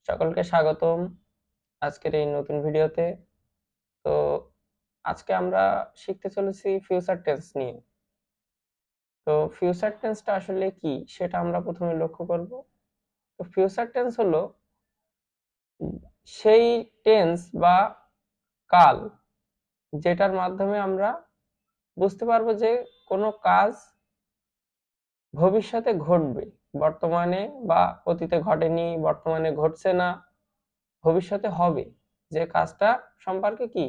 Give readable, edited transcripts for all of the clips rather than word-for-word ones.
সকলকে স্বাগতম আজকের এই নতুন ভিডিওতে। তো আজকে আমরা শিখতে চলেছি ফিউচার টেন্স নিয়ে। তো ফিউচার টেন্সটা আসলে কি সেটা আমরা প্রথমে লক্ষ্য করব। তো ফিউচার টেন্স হলো সেই টেন্স বা কাল যেটার মাধ্যমে আমরা বুঝতে পারবো যে কোনো কাজ ভবিষ্যতে ঘটবে, বর্তমানে বা অতীতে ঘটেনি, বর্তমানে ঘটছে না, ভবিষ্যতে হবে। যে কাজটা সম্পর্কে কি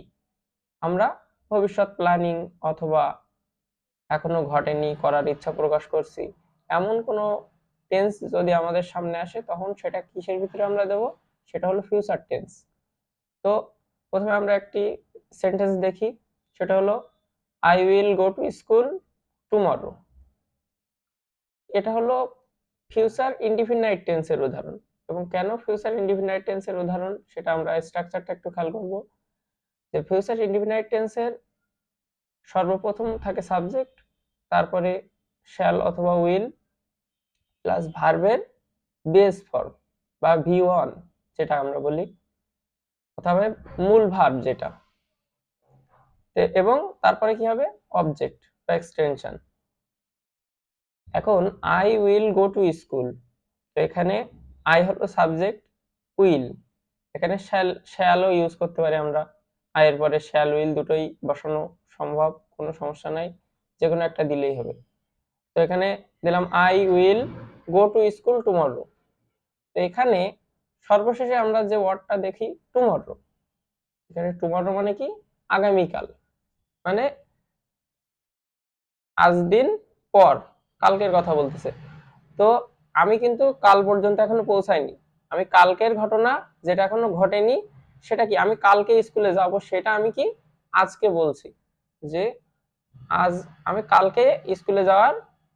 আমরা ভবিষ্যৎ প্ল্যানিং অথবা এখনো ঘটেনি করার ইচ্ছা প্রকাশ করছি, এমন কোনো টেন্স যদি আমাদের সামনে আসে তখন সেটা কিসের ভিতরে আমরা দেব? সেটা হলো ফিউচার টেন্স। তো প্রথমে আমরা একটি সেন্টেন্স দেখি, সেটা হলো I will go to school tomorrow. এটা হলো ফিউচার ইনডিফিনাইট টেন্সের উদাহরণ। এবং কেন ফিউচার ইনডিফিনাইট টেন্সের উদাহরণ সেটা আমরা স্ট্রাকচারটা একটু খেয়াল করব। যে ফিউচার ইনডিফিনাইট টেন্সের সর্বপ্রথম থাকে সাবজেক্ট, তারপরে শ্যাল অথবা উইল প্লাস ভার্বের বেস ফর্ম বা ভি1 যেটা আমরা বলি, অথবা মূল ভার্ব যেটা, এবং তারপরে কি হবে অবজেক্ট বা এক্সটেনশন। এখন I will go to school, তো এখানে আই হলো সাবজেক্ট, উইল এখানে শ্যালও ইউজ করতে পারি আমরা। আয়ের পরে শ্যাল উইল দুটোই বসানো সম্ভব, কোনো সমস্যা নাই, যে কোনো একটা দিলেই হবে। তো এখানে দিলাম I will go to school tomorrow. তো এখানে সর্বশেষে আমরা যে ওয়ার্ডটা দেখি টুমরো, এখানে টুমরো মানে কি আগামীকাল, মানে আজ দিন পর, কালকের কথা বলতেছে। তো আমি কিন্তু কাল পর্যন্ত এখনো পৌঁছাইনি, আমি কালকের ঘটনা যেটা এখনো ঘটেনি সেটা কি আমি কালকে স্কুলে যাব সেটা আমি কি আজকে বলছি, যে আজ আমি কালকে স্কুলে যাওয়ার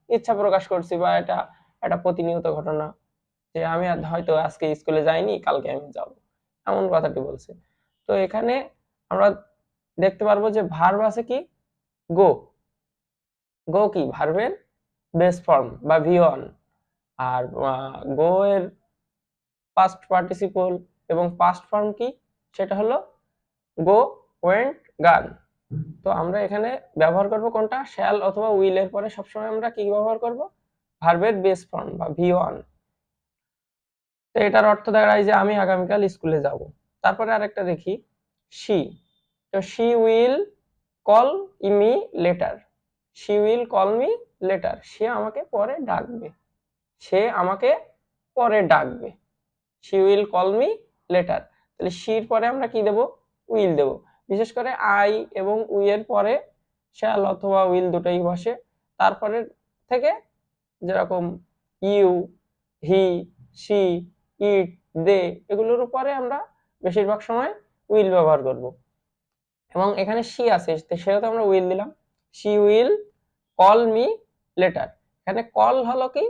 ইচ্ছা প্রকাশ করছি, বা এটা একটা প্রতিনিয়ত ঘটনা যে আমি হয়তো আজকে স্কুলে যাইনি, কালকে আমি যাব, এমন কথাটি বলছে। তো এখানে আমরা দেখতে পারবো যে ভার্ব আছে কি গো। গো কি ভার্বের বেস ফর্ম বা ভি1। আর গো এর পাস্ট পার্টিসিপল এবং পাস্ট ফর্ম কি সেটা হলো গো, ওয়েন্ট, গান। তো আমরা এখানে ব্যবহার করব কোনটা, শ্যাল অথবা উইল এর পরে সবসময় আমরা কি ব্যবহার করব, ভার্বের বেস ফর্ম বা ভি1। তো এটার অর্থ দাঁড়ায় যে আমি আগামীকাল স্কুলে যাব। তারপরে আরেকটা দেখি শি। তো she will call me later, she will call me later, সে আমাকে পরে ডাকবে, সে আমাকে পরে ডাকবে, she will call me later. তাহলে শির পরে আমরা কি দেব, উইল দেব। বিশেষ করে আই এবং উই এর পরে শ্যাল অথবা উইল দুটোই বসে। তারপরে থেকে যেরকম ইউ, হি, সি, ইট, দে, এগুলোর উপরে আমরা বেশিরভাগ সময় উইল ব্যবহার করব। এবং এখানে সি আছে সেহেতু আমরা উইল দিলাম, she will call me later. এখানে কল হলো কি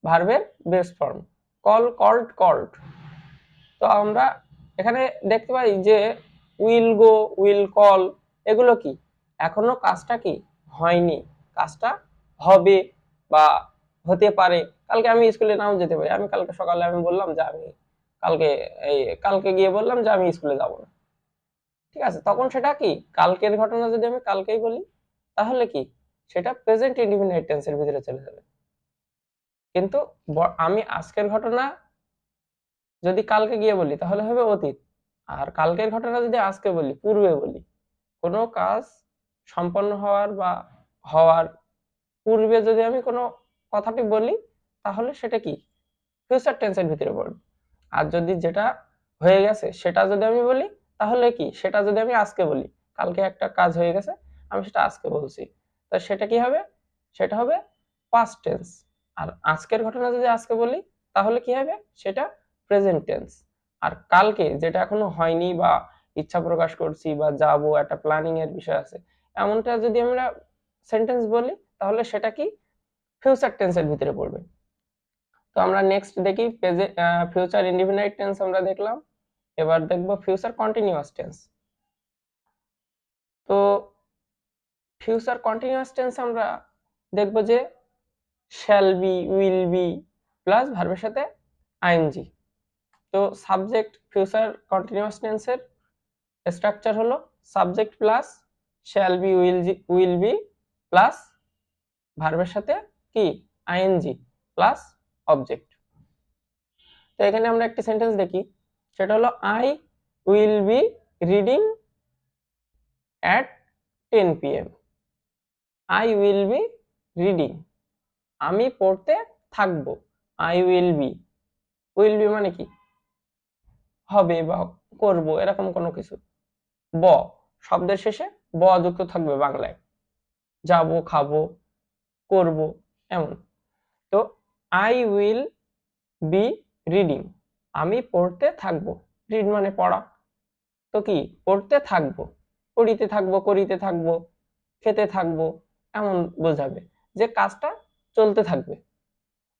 ভার্বের base form, call, called, called. তো আমরা এখানে দেখতে পাই যে উইল গো, উইল কল, এগুলো কি এখনো কাজটা কি হয়নি, কাজটা হবে বা হতে পারে। কালকে আমি স্কুলে নাও যেতে পারি, আমি কালকে সকালে আমি বললাম যে আমি কালকে এই কালকে গিয়ে বললাম যে আমি স্কুলে যাব না, ঠিক আছে, তখন সেটা কি কালকের ঘটনা যদি আমি কালকেই বলি তাহলে কি সেটা প্রেজেন্ট ইনডিফিনাইট টেন্সের ভিতরে চলে যাবে। কিন্তু আমি আজকের ঘটনা যদি কালকে গিয়ে বলি তাহলে হবে অতীত। আর কালকের ঘটনা যদি আজকে বলি, পূর্বে বলি, কোনো কাজ সম্পন্ন হওয়ার বা হওয়ার পূর্বে যদি আমি কোনো কথাটি বলি তাহলে সেটা কি ফিউচার টেন্সের ভিতরে পড়বে। আর যদি যেটা হয়ে গেছে সেটা যদি আমি বলি তাহলে কি সেটা যদি আমি আজকে বলি, কালকে একটা কাজ হয়ে গেছে আমি সেটা আজকে বলছি, তা সেটা কি হবে, সেটা হবে পাস্ট টেন্স। আর আজকের ঘটনা যদি আজকে বলি তাহলে কি হবে, সেটা প্রেজেন্ট টেন্স। আর কালকে যেটা এখনো হয়নি বা ইচ্ছা প্রকাশ করছি বা যাবো একটা প্ল্যানিং এর বিষয় আছে, এমনটা যদি আমরা সেন্টেন্স বলি তাহলে সেটা কি ফিউচার টেন্সের ভিতরে পড়বে। তো আমরা নেক্সট দেখি ফিউচার ইনডিফিনাইট টেন্স আমরা দেখলাম, এবার দেখব ফিউচার কন্টিনিউয়াস টেন্স। তো ফিউচার কন্টিনিউয়াস টেন্স আমরা দেখব যে shall be, will be plus ভার্বের সাথে আইএনজি। তো সাবজেক্ট ফিউচার কন্টিনিউয়াস টেন্সের স্ট্রাকচার হলো subject plus shall be, will be plus ভার্বের সাথে কি আইএনজি প্লাস অবজেক্ট। তো এখানে আমরা একটি সেন্টেন্স দেখি, সেটা হলো I will be reading at 10 PM। I will be reading, আমি পড়তে থাকবো। আই উইল বি মানে কি, হবে বা করব, এরকম কোনো কিছু। ব শব্দের শেষে ব যুক্ত থাকবে বাংলায়, যাবো, খাবো, করব, এমন। তো আই উইল বি রিডিং, আমি পড়তে থাকবো। রিড মানে পড়া, তো কি পড়তে থাকবো, পড়িতে থাকবো, করিতে থাকবো, খেতে থাকবো, এমন বোঝাবে যে কাজটা চলতে থাকবে।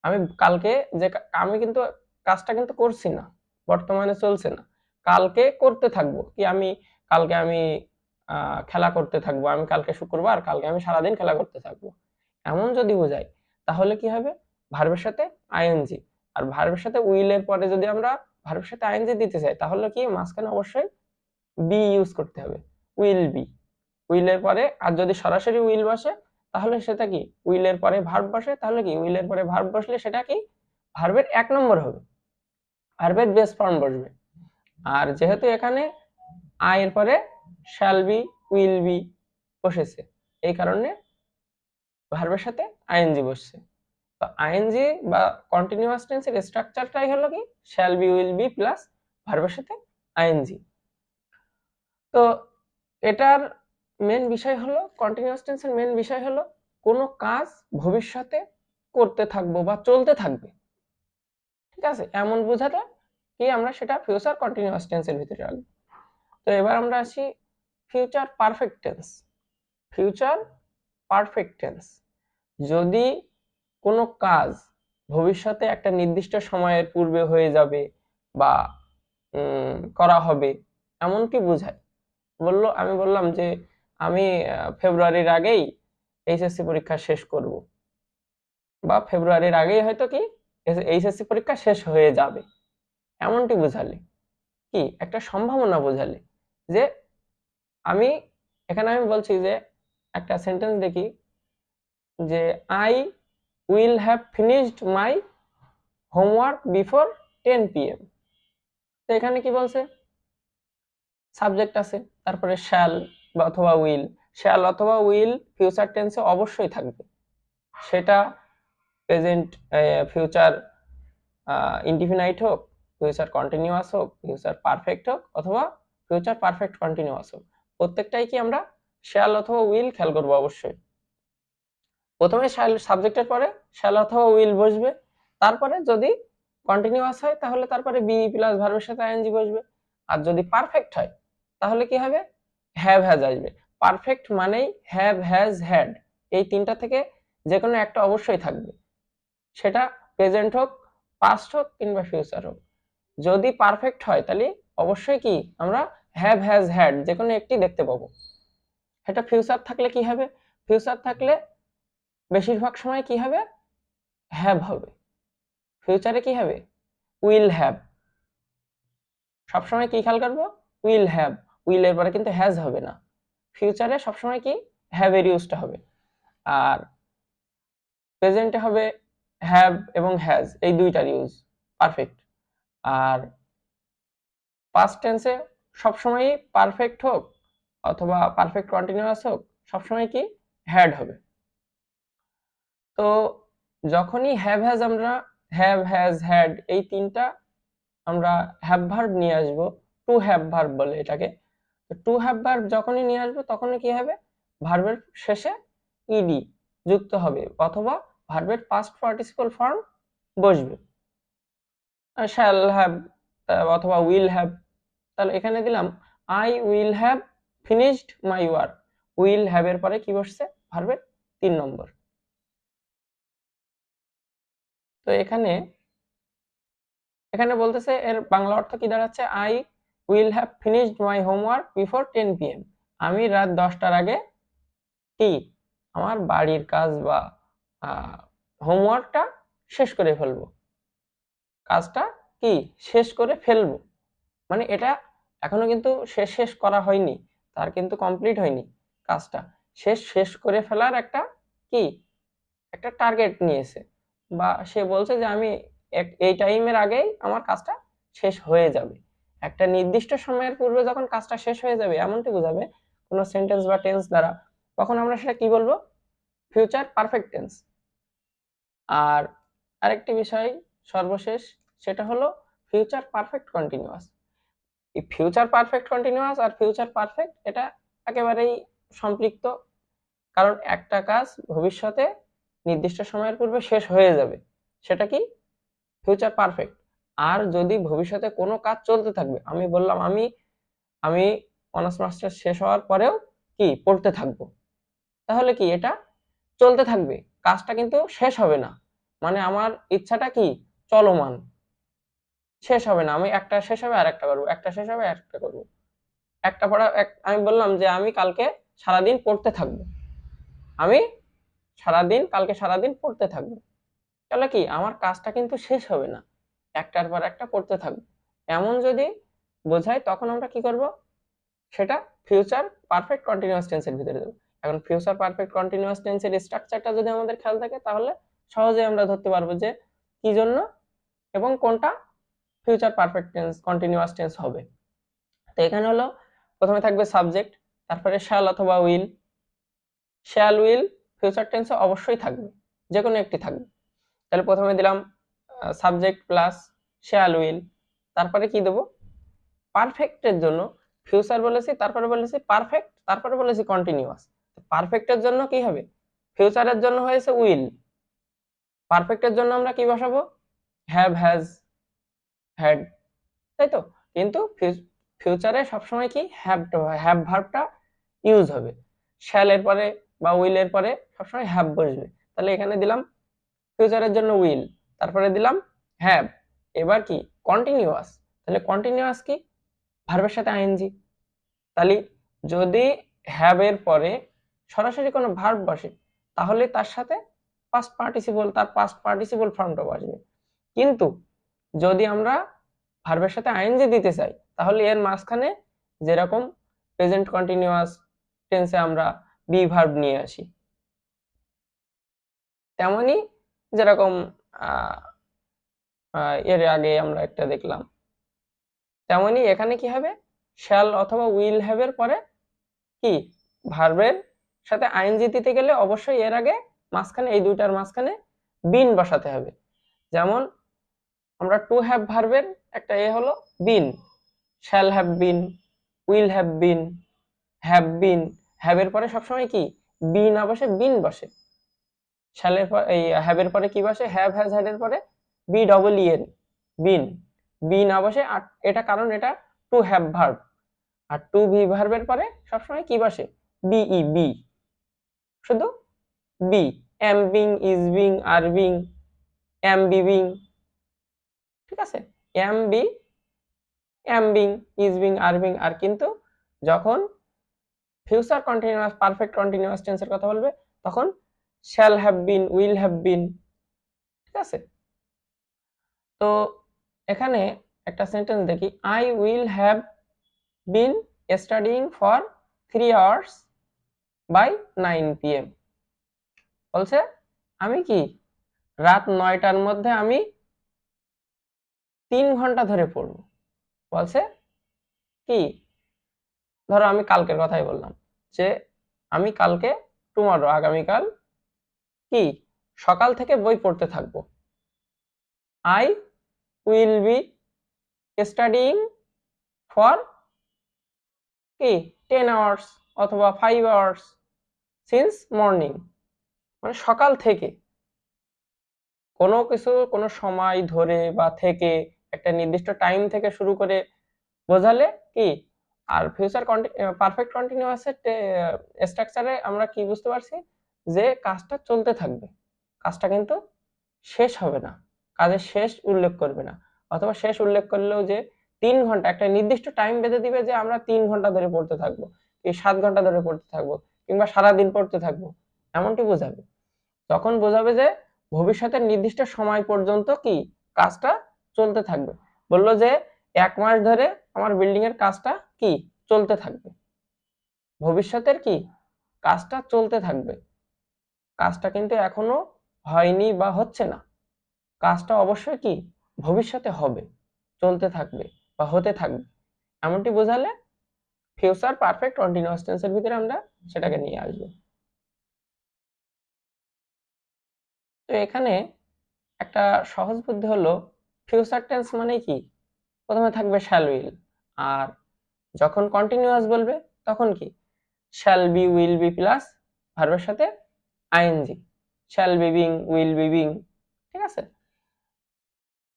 আমি কালকে যে আমি কিন্তু কাজটা কিন্তু করছি না, বর্তমানে চলছে না, কালকে করতে থাকবো। কি আমি কালকে আমি খেলা করতে থাকবো, আমি কালকে শুক্রবার, কালকে আমি সারাদিন খেলা করতে থাকবো, এমন যদি বোঝাই তাহলে কি হবে, ভার্বের সাথে আইএনজি। আর ভার্বের সাথে উইলের পরে যদি আমরা ভার্বের সাথে আইএনজি দিতে চাই তাহলে কি মাঝখানে অবশ্যই বি ইউজ করতে হবে, উইল বি। উইলের পরে আর যদি সরাসরি উইল বসে তাহলে সেটা কি, উইলের পরে ভার্ব বসে তাহলে কি, উইলের পরে ভার্ব বসলে সেটা কি ভার্বের 1 নম্বর হবে, ভার্বের বেস ফর্ম বসবে। আর যেহেতু এখানে আই এর পরে শ্যাল বি, উইল বি বসেছে, এই কারণে ভার্বের সাথে আইএনজি বসছে। তো আইএনজি বা কন্টিনিউয়াস টেন্সের স্ট্রাকচারটাই হলো কি shall be, will be plus ভার্বের সাথে আইএনজি। তো এটার মেন বিষয় হলো, কন্টিনিউয়াস টেন্সের মেন বিষয় হলো কোনো কাজ ভবিষ্যতে করতে থাকবো বা চলতে থাকবে, ঠিক আছে, এমন বোঝাতে কি আমরা সেটা ফিউচার কন্টিনিউয়াস টেন্সের ভিতরে রাখবো। তো এবার আমরা আসি future perfect tense. Future perfect tense, যদি কোনো কাজ ভবিষ্যতে একটা নির্দিষ্ট সময়ের পূর্বে হয়ে যাবে বা করা হবে, এমনকি বোঝায়। আমি বললাম যে আমি ফেব্রুয়ারির আগেই এইচএসসি পরীক্ষা শেষ করব, বা ফেব্রুয়ারির আগেই হয়তো কি এইচএসসি পরীক্ষা শেষ হয়ে যাবে, এমনটি বোঝালে কি একটা সম্ভাবনা বোঝালে যে আমি, এখানে আমি বলছি যে একটা সেন্টেন্স দেখি যে I will have finished my homework before 10 PM। তো এখানে কি বলছে, সাবজেক্ট আছে, তারপরে শ্যাল বা অথবা উইল। শ্যাল অথবা উইল ফিউচার টেন্সে অবশ্যই থাকবে, সেটা প্রেজেন্ট, ফিউচার ইনডিফিনাইট হোক, ফিউচার কন্টিনিউয়াস হোক, ফিউচার পারফেক্ট হোক, অথবা ফিউচার পারফেক্ট কন্টিনিউয়াস হোক, প্রত্যেকটাই কি আমরা শ্যাল অথবা উইল খেয়াল করবো অবশ্যই। প্রথমে শ্যাল সাবজেক্টের পরে শ্যাল অথবা উইল বসবে, তারপরে যদি কন্টিনিউয়াস হয় তাহলে তারপরে বি প্লাস ভার্বের সাথে আইএনজি বসবে। আর যদি পারফেক্ট হয় তাহলে কি হবে, হ্যাভ হ্যাজ আসবে। পারফেক্ট মানেই হ্যাভ, হ্যাজ, হ্যাড, এই তিনটা থেকে যে কোনো একটা অবশ্যই থাকবে, সেটা প্রেজেন্ট হোক, পাস্ট হোক কিংবা ফিউচার হোক। যদি পারফেক্ট হয় তাহলে অবশ্যই কি আমরা হ্যাভ, হ্যাজ, হ্যাড যে কোনো একটি দেখতে পাবো। এটা ফিউচার থাকলে কি হবে, ফিউচার থাকলে বেশিরভাগ সময় কি হবে, হ্যাভ হবে। ফিউচারে কি হবে, উইল হ্যাভ। সবসময় কি খেয়াল করবো, উইল হ্যাভ, উইলের পরে কিন্তু হ্যাজ হবে না। ফিউচারে সবসময় কি হ্যাভ এর ইউজটা হবে। আর প্রেজেন্টে হবে হ্যাভ এবং হ্যাজ, এই দুইটার ইউজ পারফেক্ট। আর পাস্ট টেন্সে সবসময়ই পারফেক্ট হোক অথবা পারফেক্ট কন্টিনিউয়াস হোক, সবসময় কি হ্যাড হবে। তো যখনই হ্যাভ হ্যাজ, আমরা হ্যাভ, হ্যাজ, হ্যাড এই তিনটা আমরা হ্যাভ ভার্ব নিয়ে আসবো, টু হ্যাভ ভার্ব বলে এটাকে। টু হ্যাভ ভার্ব যখনই নিয়ে আসবো তখনই কি হবে, ভার্বের শেষে ইডি যুক্ত হবে অথবা ভার্বের পাস্ট পার্টিসিপল ফর্ম বসবে, শ্যাল হ্যাভ অথবা উইল হ্যাভ। তাহলে এখানে দিলাম I will have finished my work, will have এর পরে কি বসছে, ভার্বের 3 নম্বর। তো এখানে এখানে বলতেছে এর বাংলা অর্থ কি দাঁড়াচ্ছে, I will have finished my homework before 10 PM। আমি রাত 10টার আগে কি আমার বাড়ির কাজ বা হোমওয়ার্কটা শেষ করে ফেলবো, কাজটা কি শেষ করে ফেলবো, মানে এটা এখনো কিন্তু শেষ করা হয়নি, তার কিন্তু কমপ্লিট হয়নি কাজটা, শেষ করে ফেলার একটা কি একটা টার্গেট নিয়েছে, বা সে বলছে যে আমি এই টাইমের আগেই আমার কাজটা শেষ হয়ে যাবে। একটা নির্দিষ্ট সময়ের পূর্বে যখন কাজটা শেষ হয়ে যাবে এমনটি বোঝাবে কোনো সেন্টেন্স বা টেন্স দ্বারা, তখন আমরা সেটা কি বলবো, ফিউচার পারফেক্ট টেন্স। আর আরেকটি বিষয় সর্বশেষ, সেটা হলো ফিউচার পারফেক্ট কন্টিনিউয়াস। এই ফিউচার পারফেক্ট কন্টিনিউয়াস আর ফিউচার পারফেক্ট এটা একেবারেই সম্পৃক্ত, কারণ একটা কাজ ভবিষ্যতে নির্দিষ্ট সময়ের পূর্বে শেষ হয়ে যাবে, সেটা কি ফিউচার পারফেক্ট। আর যদি ভবিষ্যতে কোনো কাজ চলতে থাকবে, আমি বললাম আমি আমি অনার্স মাস্টার্স শেষ হওয়ার পরেও কি পড়তে থাকবো, তাহলে কি এটা চলতে থাকবে, কাজটা কিন্তু শেষ হবে না, মানে আমার ইচ্ছাটা কি চলমান, শেষ হবে না, আমি একটা শেষ হবে আর একটা করবো, একটা শেষ হবে আর একটা করবো, একটা পড়া আমি বললাম যে আমি কালকে সারাদিন পড়তে থাকবো, আমি কালকে সারাদিন পড়তে থাকবো, তাহলে কি আমার কাজটা কিন্তু শেষ হবে না, একটার পর একটা পড়তে থাকবো, এমন যদি বোঝায় তখন আমরা কি করব, সেটা ফিউচার পারফেক্ট কন্টিনিউয়াস টেন্সের ভিতরে দেবো। এখন ফিউচার পারফেক্ট কন্টিনিউয়াস টেন্সের স্ট্রাকচারটা যদি আমাদের খেয়াল থাকে তাহলে সহজেই আমরা ধরতে পারবো যে কি জন্য এবং কোনটা future perfect tense continuous tense হবে। তো এখানে হলো প্রথমে থাকবে সাবজেক্ট, তারপরে শ্যাল অথবা উইল, শ্যাল উইল ফিউচার টেন্সে অবশ্যই থাকবে, যে কোনো একটি থাকবে। তাহলে প্রথমে দিলাম সাবজেক্ট প্লাস শ্যাল উইল, তারপরে কি দেবো, পারফেক্টের জন্য ফিউচার বলেছি, তারপরে বলেছি পারফেক্ট, তারপরে বলেছি কন্টিনিউয়াস। পারফেক্টের জন্য কি হবে, ফিউচারের জন্য হয়েছে উইল, পারফেক্টের জন্য আমরা কি বসাবো, হ্যাভ, হ্যাজ, হ্যাড, তাই তো। কিন্তু ফিউচারে সবসময় কি হ্যাভ ভার্বটা ইউজ হবে, শ্যালের পরে বা উইলের পরে সবসময় হ্যাভ বসবে। তাহলে এখানে দিলাম ফিউচারের জন্য উইল, তারপরে দিলাম হ্যাভ, এবার কি কন্টিনিউয়াস, তাহলে কন্টিনিউয়াস কি ভার্বের সাথে আইএনজি, তাহলে যদি হ্যাভ এর পরে সরাসরি কোনো ভার্ব বসে তাহলে তার সাথে পাস্ট পার্টিসিপল, তার পাস্ট পার্টিসিপল ফর্মটা বসবে। কিন্তু যদি আমরা ভার্বের সাথে আইএনজি দিতে চাই তাহলে এর মাঝখানে যেরকম প্রেজেন্ট কন্টিনিউয়াস টেন্সে আমরা বি ভার্ব নিয়ে আসি, তেমনি যেরকম এর আগে আমরা একটা দেখলাম, তেমনি এখানে কি হবে, শ্যাল অথবা উইল হ্যাভ এর পরে কি ভার্বের সাথে আইএনজি দিতে গেলে অবশ্যই এর আগে মাঝখানে এই দুইটার মাঝখানে বিন বসাতে হবে। যেমন আমরা টু হ্যাভ ভার্বের একটা হলো been, shall have been, will have been, have এর পরে সবসময় কি বি না বসে বিন বসে, শ্যালের পর এই হ্যাভ এর পরে কি বসে, হ্যাভ, হ্যাজ, হ্যাড এর পরে B double E N, been, be না বসে, আর এটা কারণ এটা টু হ্যাভ ভার্ব, আর টু বি ভার্বের পরে সবসময় কি বসে, বিই, বি, শুধু be, am being, is being, are being, am be being, ঠিক আছে, am be, am being, is being, are being. আর কিন্তু যখন ফিউচার কন্টিনিউয়াস পারফেক্ট কন্টিনিউয়াস টেন্সের কথা বলবে তখন shall have been, will have been, ঠিক আছে। তো এখানে একটা সেন্টেন্স দেখি, I will have been studying for 3 hours by 9 PM, বলছে আমি কি রাত 9টার মধ্যে আমি 3 ঘন্টা ধরে পড়বো, বলছে কি, ধরো আমি কালকের কথাই বললাম যে আমি কালকে টুমরো আগামীকাল কি সকাল থেকে বই পড়তে থাকবো, I will be studying for কি 10 আওয়ার্স অথবা 5 আওয়ার্স সিন্স মর্নিং, মানে সকাল থেকে কোনো কিছু কোনো সময় ধরে বা থেকে একটা নির্দিষ্ট টাইম থেকে শুরু করে বোঝালে কি। আর ফিউচার পারফেক্ট কন্টিনিউয়াসের স্ট্রাকচারে আমরা কি বুঝতে পারছি যে কাজটা চলতে থাকবে, কাজটা কিন্তু শেষ হবে না, কাজের শেষ উল্লেখ করবে না, অথবা শেষ উল্লেখ করলেও যে 3 ঘন্টা একটা নির্দিষ্ট টাইম বেঁধে দিবে যে আমরা 3 ঘন্টা ধরে পড়তে থাকবো, কি 7 ঘন্টা ধরে পড়তে থাকবো, কিংবা সারাদিন পড়তে থাকবো, এমনটি বোঝাবে। তখন বোঝাবে যে ভবিষ্যতের নির্দিষ্ট সময় পর্যন্ত কি কাজটা চলতে থাকবে, বললো যে 1 মাস ধরে আমার বিল্ডিং এর কাজটা কি চলতে থাকবে, ভবিষ্যতের কি কাজটা চলতে থাকবে। কাজটা কিন্তু এখনো হয়নি বা হচ্ছে না, কাজটা অবশ্যই কি ভবিষ্যতে হবে, চলতে থাকবে বা হতে থাকবে, এমনটি বোঝালে ফিউচার পারফেক্ট কন্টিনিউয়াস টেন্সের ভিতরে আমরা সেটাকে নিয়ে আসবো। তো এখানে একটা সহজ বুদ্ধি হলো, ফিউচার টেন্স মানে কি, প্রথমে থাকবে শ্যাল উইল, আর যখন কন্টিনিউয়াস বলবে তখন কি shall be will be plus ভার্বের সাথে ING, shall be being will be being, ঠিক আছে।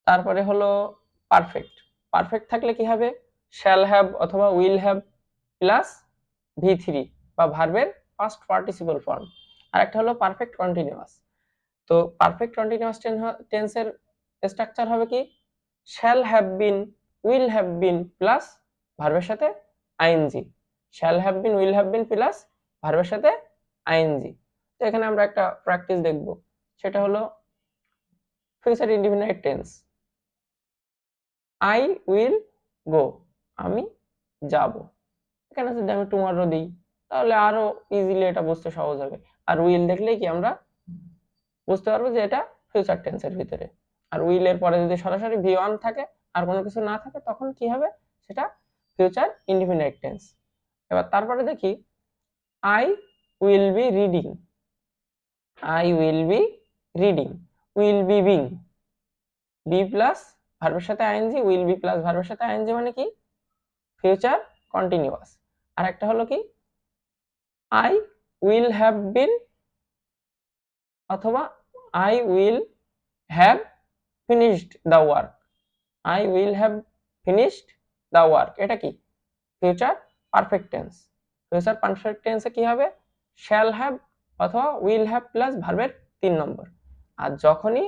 তারপরে হলো পারফেক্ট, পারফেক্ট থাকলে কি হবে শ্যাল হ্যাভ অথবা উইল হ্যাভ প্লাস V3 বা ভার্বের পাস্ট পার্টিসিপল ফর্ম। আর একটা হলো পারফেক্ট কন্টিনিউয়াস। তো পারফেক্ট কন্টিনিউয়াস টেন্সের স্ট্রাকচার হবে কি shall have been will have been plus ভার্বের সাথে ING, shall have been will have been plus ভার্বের সাথে আইএনজি। তো এখানে আমরা একটা প্র্যাকটিস দেখব, সেটা হলো future indefinite tense. I will go, আমি যাব। এখানে যদি আমি টুমরো দিই তাহলে আরো ইজিলি এটা বুঝতে সহজ হবে। আর উইল দেখলেই কি আমরা বুঝতে পারবো যে এটা ফিউচার টেন্সের ভিতরে। আর উইল এর পরে যদি সরাসরি V1 থাকে আর কোনো কিছু না থাকে তখন কি হবে সেটা ফিউচার ইনডিফিনাইট টেন্স। এবার তারপরে দেখি I will be reading, I will be reading, will be being, be plus ভার্বের সাথে আইএনজি, উইল বি প্লাস ভার্বের সাথে আইএনজি মানে কি ফিউচার কন্টিনিউয়াস। আর একটা হলো কি আই উইল হ্যাভ বিন অথবা I will have finished the work, I will have finished the work, এটা কি future perfect tense. Future perfect টেন্সে কি হবে শ্যাল হ্যাভ অথবা উইল হ্যাভ প্লাস ভার্বের 3 নম্বর। আর যখনই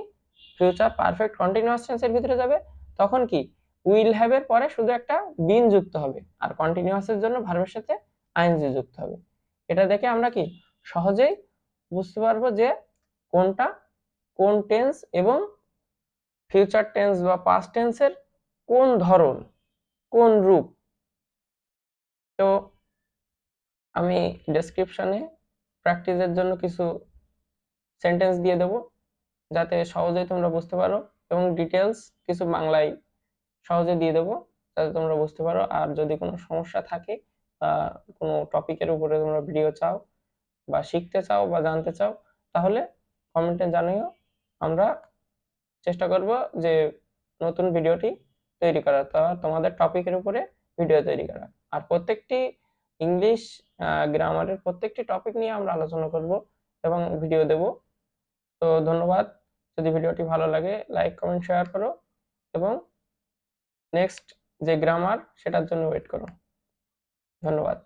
ফিউচার পারফেক্ট কন্টিনিউয়াস টেন্সের ভিতরে যাবে তখন কি উইল হ্যাভ এর পরে শুধু একটা বিন যুক্ত হবে আর কন্টিনিউয়াসের জন্য ভার্বের সাথে আইএনজি যুক্ত হবে। এটা দেখে আমরা কি সহজেই বুঝতে পারবো যে কোনটা কোন টেন্স এবং ফিউচার টেন্স বা পাস্ট টেন্সের কোন ধরন কোন রূপ। তো আমি ডেসক্রিপশনে প্র্যাকটিসের জন্য কিছু সেন্টেন্স দিয়ে দেবো যাতে সহজেই তোমরা বুঝতে পারো, এবং ডিটেলস কিছু বাংলায় সহজে দিয়ে দেবো যাতে তোমরা বুঝতে পারো। আর যদি কোনো সমস্যা থাকে বা কোনো টপিকের উপরে তোমরা ভিডিও চাও বা শিখতে চাও বা জানতে চাও তাহলে কমেন্টে জানিও, আমরা চেষ্টা করব যে নতুন ভিডিওটি তৈরি করা, তোমাদের টপিকের উপরে ভিডিও তৈরি করা। আর প্রত্যেকটি ইংলিশ গ্রামারের প্রত্যেকটি টপিক নিয়ে আমরা আলোচনা করব এবং ভিডিও দেব। তো ধন্যবাদ, যদি ভিডিওটি ভালো লাগে লাইক কমেন্ট শেয়ার করো এবং নেক্সট যে গ্রামার সেটার জন্য ওয়েট করো। ধন্যবাদ।